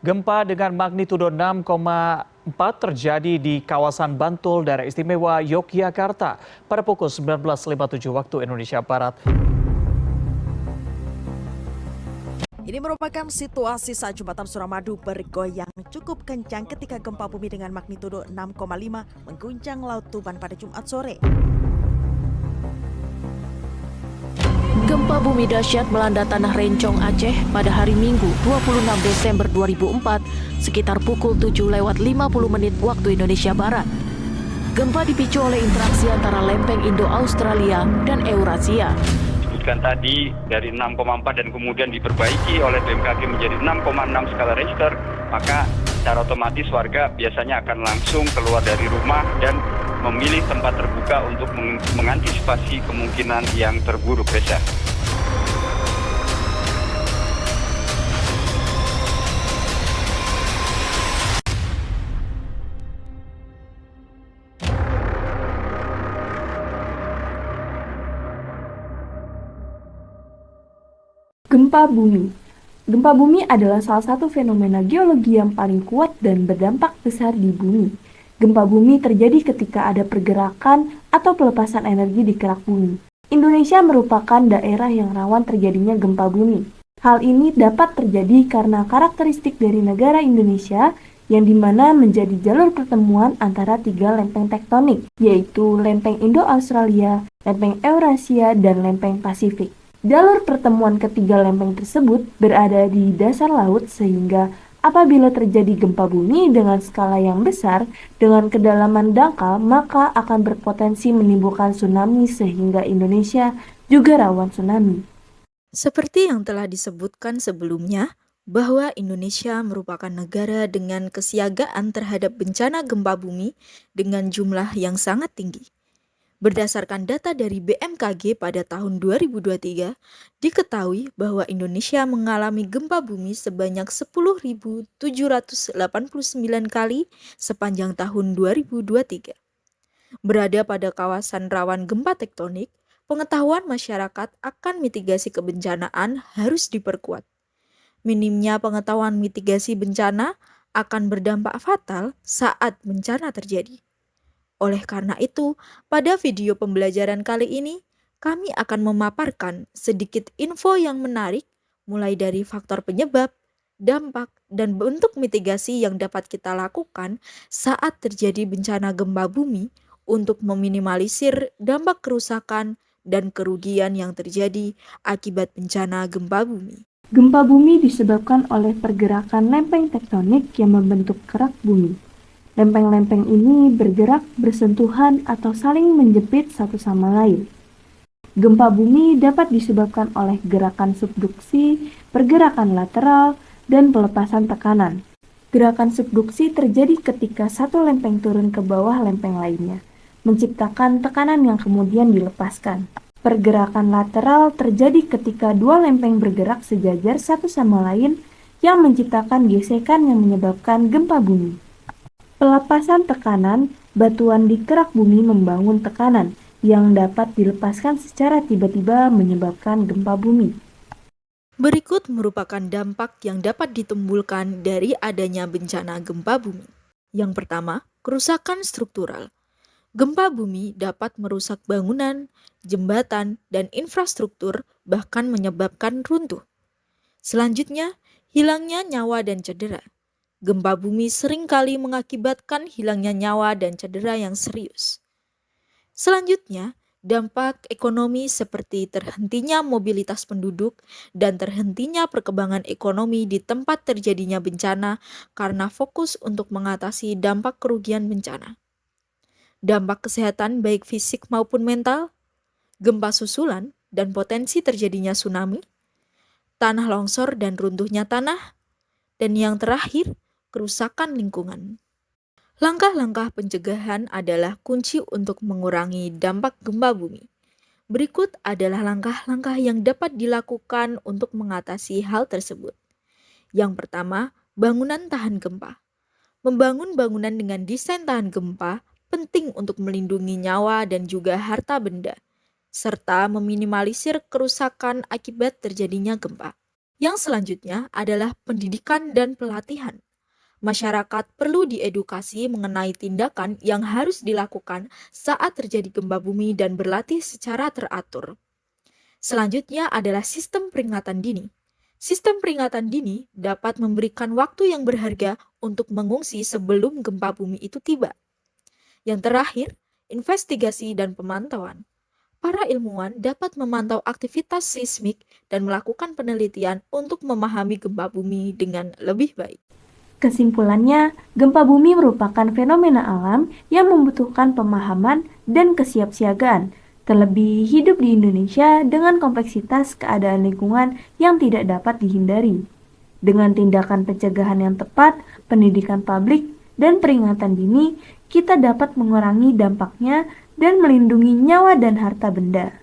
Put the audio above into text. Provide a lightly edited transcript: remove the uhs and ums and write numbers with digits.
Gempa dengan magnitudo 6,4 terjadi di kawasan Bantul, daerah istimewa Yogyakarta pada pukul 19.57 waktu Indonesia Barat. Ini merupakan situasi saat jembatan Suramadu bergoyang cukup kencang ketika gempa bumi dengan magnitudo 6,5 mengguncang Laut Tuban pada Jumat sore. Gempa bumi dahsyat melanda tanah Rencong, Aceh pada hari Minggu 26 Desember 2004 sekitar pukul 7:50 waktu Indonesia Barat. Gempa dipicu oleh interaksi antara lempeng Indo-Australia dan Eurasia. Disebutkan tadi dari 6,4 dan kemudian diperbaiki oleh BMKG menjadi 6,6 skala Richter, maka secara otomatis warga biasanya akan langsung keluar dari rumah dan memilih tempat terbuka untuk mengantisipasi kemungkinan yang terburuk, Reza. Gempa bumi. Gempa bumi adalah salah satu fenomena geologi yang paling kuat dan berdampak besar di bumi. Gempa bumi terjadi ketika ada pergerakan atau pelepasan energi di kerak bumi. Indonesia merupakan daerah yang rawan terjadinya gempa bumi. Hal ini dapat terjadi karena karakteristik dari negara Indonesia yang dimana menjadi jalur pertemuan antara tiga lempeng tektonik, yaitu lempeng Indo-Australia, lempeng Eurasia, dan lempeng Pasifik. Jalur pertemuan ketiga lempeng tersebut berada di dasar laut sehingga apabila terjadi gempa bumi dengan skala yang besar dengan kedalaman dangkal maka akan berpotensi menimbulkan tsunami sehingga Indonesia juga rawan tsunami. Seperti yang telah disebutkan sebelumnya, bahwa Indonesia merupakan negara dengan kesiagaan terhadap bencana gempa bumi dengan jumlah yang sangat tinggi. Berdasarkan data dari BMKG pada tahun 2023, diketahui bahwa Indonesia mengalami gempa bumi sebanyak 10.789 kali sepanjang tahun 2023. Berada pada kawasan rawan gempa tektonik, pengetahuan masyarakat akan mitigasi kebencanaan harus diperkuat. Minimnya pengetahuan mitigasi bencana akan berdampak fatal saat bencana terjadi. Oleh karena itu, pada video pembelajaran kali ini, kami akan memaparkan sedikit info yang menarik, mulai dari faktor penyebab, dampak, dan bentuk mitigasi yang dapat kita lakukan saat terjadi bencana gempa bumi untuk meminimalisir dampak kerusakan dan kerugian yang terjadi akibat bencana gempa bumi. Gempa bumi disebabkan oleh pergerakan lempeng tektonik yang membentuk kerak bumi. Lempeng-lempeng ini bergerak bersentuhan atau saling menjepit satu sama lain. Gempa bumi dapat disebabkan oleh gerakan subduksi, pergerakan lateral, dan pelepasan tekanan. Gerakan subduksi terjadi ketika satu lempeng turun ke bawah lempeng lainnya, menciptakan tekanan yang kemudian dilepaskan. Pergerakan lateral terjadi ketika dua lempeng bergerak sejajar satu sama lain yang menciptakan gesekan yang menyebabkan gempa bumi. Pelepasan tekanan, batuan di kerak bumi membangun tekanan yang dapat dilepaskan secara tiba-tiba menyebabkan gempa bumi. Berikut merupakan dampak yang dapat ditimbulkan dari adanya bencana gempa bumi. Yang pertama, kerusakan struktural. Gempa bumi dapat merusak bangunan, jembatan, dan infrastruktur, bahkan menyebabkan runtuh. Selanjutnya, hilangnya nyawa dan cedera. Gempa bumi seringkali mengakibatkan hilangnya nyawa dan cedera yang serius. Selanjutnya, dampak ekonomi seperti terhentinya mobilitas penduduk dan terhentinya perkembangan ekonomi di tempat terjadinya bencana karena fokus untuk mengatasi dampak kerugian bencana. Dampak kesehatan baik fisik maupun mental, gempa susulan dan potensi terjadinya tsunami, tanah longsor dan runtuhnya tanah, dan yang terakhir, kerusakan lingkungan. Langkah-langkah pencegahan adalah kunci untuk mengurangi dampak gempa bumi. Berikut adalah langkah-langkah yang dapat dilakukan untuk mengatasi hal tersebut. Yang pertama, bangunan tahan gempa. Membangun bangunan dengan desain tahan gempa penting untuk melindungi nyawa dan juga harta benda, serta meminimalisir kerusakan akibat terjadinya gempa. Yang selanjutnya adalah pendidikan dan pelatihan. Masyarakat perlu diedukasi mengenai tindakan yang harus dilakukan saat terjadi gempa bumi dan berlatih secara teratur. Selanjutnya adalah sistem peringatan dini. Sistem peringatan dini dapat memberikan waktu yang berharga untuk mengungsi sebelum gempa bumi itu tiba. Yang terakhir, investigasi dan pemantauan. Para ilmuwan dapat memantau aktivitas seismik dan melakukan penelitian untuk memahami gempa bumi dengan lebih baik. Kesimpulannya, gempa bumi merupakan fenomena alam yang membutuhkan pemahaman dan kesiapsiagaan, terlebih hidup di Indonesia dengan kompleksitas keadaan lingkungan yang tidak dapat dihindari. Dengan tindakan pencegahan yang tepat, pendidikan publik, dan peringatan dini, kita dapat mengurangi dampaknya dan melindungi nyawa dan harta benda.